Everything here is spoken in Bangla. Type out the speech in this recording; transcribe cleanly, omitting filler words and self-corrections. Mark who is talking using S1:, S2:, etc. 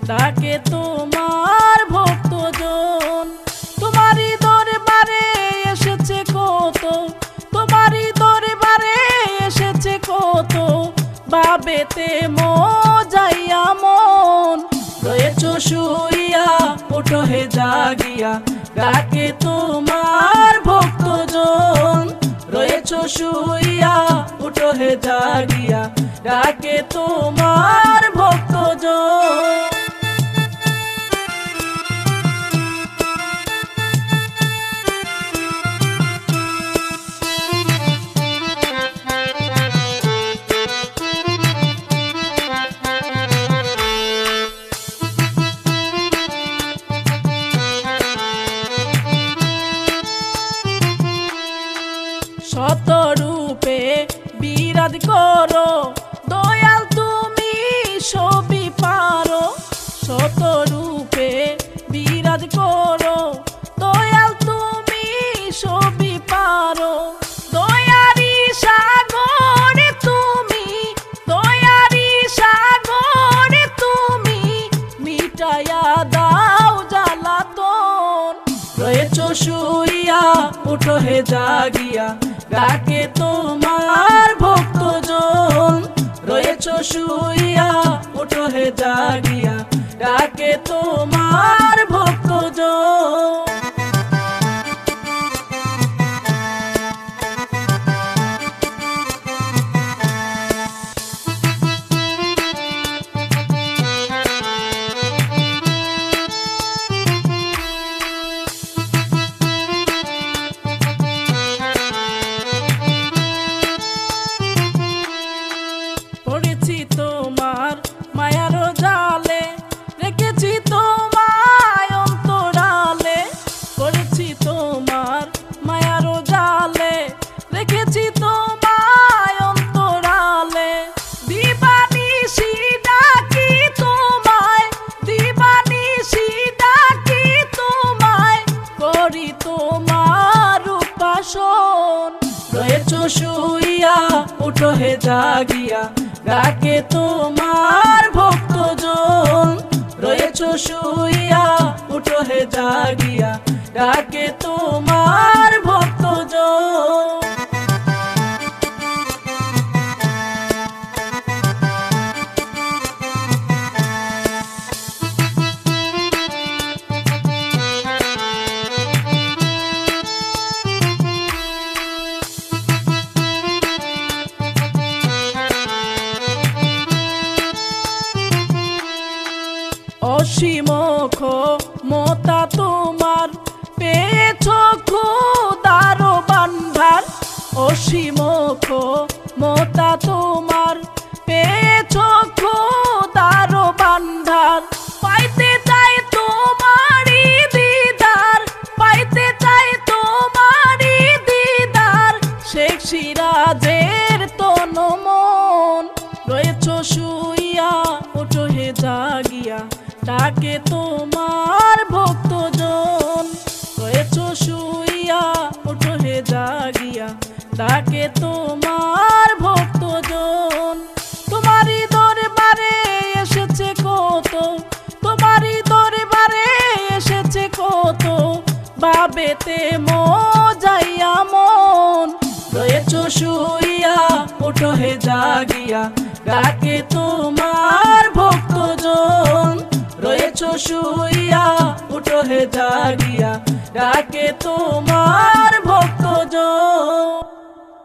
S1: ডাকে তোমার ভক্তজন। তোমারই দরবারে এসেছে কত, তোমারই দরবারে এসেছে কত, বাবেতে মজাইয়া মন। রয়েছো শুইয়া ওঠো হে জাগিয়া, ডাকে তোমার ভক্তজন। রয়েছো শুইয়া ওঠো হে জাগিয়া, ডাকে তোমার ভক্তজন। শতরূপে বিরাজ করো দয়াল, তুমি সবই পারো। শতরূপে বিরাজ করো দয়াল, তুমি সবই পারো। দয়ারি সাগরে তুমি, দয়ারি সাগরে তুমি, মিটাইয়া দাও জ্বালাতন। রয়েছো শুইয়া ওঠো হে জাগিয়া, ডাকে তোমার ভক্তজন। রয়েছো শুইয়া ওঠো হে জাগিয়া, ডাকে তোমার ভক্তজন। পড়েছি তোমার মায়ার জালে, রেখেছি তোমায় অন্তরালে। পড়েছি তোমার মায়ার জালে, রেখেছি তোমায় অন্তরালে। দিবানিশি ডাকি তোমায়, দিবানিশি ডাকি তোমায়, করি তোমার উপাসন। রয়েছো শুইয়া ওঠো হে জাগিয়া, ডাকে তোমার ভক্তজন। রয়েছো শুইয়া ওঠো হে জাগিয়া, ডাকে তোমার ভক্তজন। অসীম ক্ষমতা তোমার, পেয়েছো ক্ষুধার ভান্ডার। অসীম ক্ষমতা তোমার, পেয়েছো ক্ষুধার ভান্ডার। পাইতে চাই তোমারই দিদার, পাইতে চাই তোমারই দিদার, শেখ সিরাজের তন মন। রয়েছো শুইয়া ওঠো হে জাগিয়া, ডাকে তোমার ভক্তজন। রয়েছো শুইয়া ওঠো হে জাগিয়া, ডাকে তোমার ভক্তজন। তোমারই দরবারে এসেছে কত, তোমারই দরবারে এসেছে কত, বাবেতে মজাইয়া মন। রয়েছো শুইয়া ওঠো হে জাগিয়া, ডাকে তোমার ভক্তজন। রয়েছো শুইয়া ওঠো হে জাগিয়া, ডাকে তোমার ভক্তজন।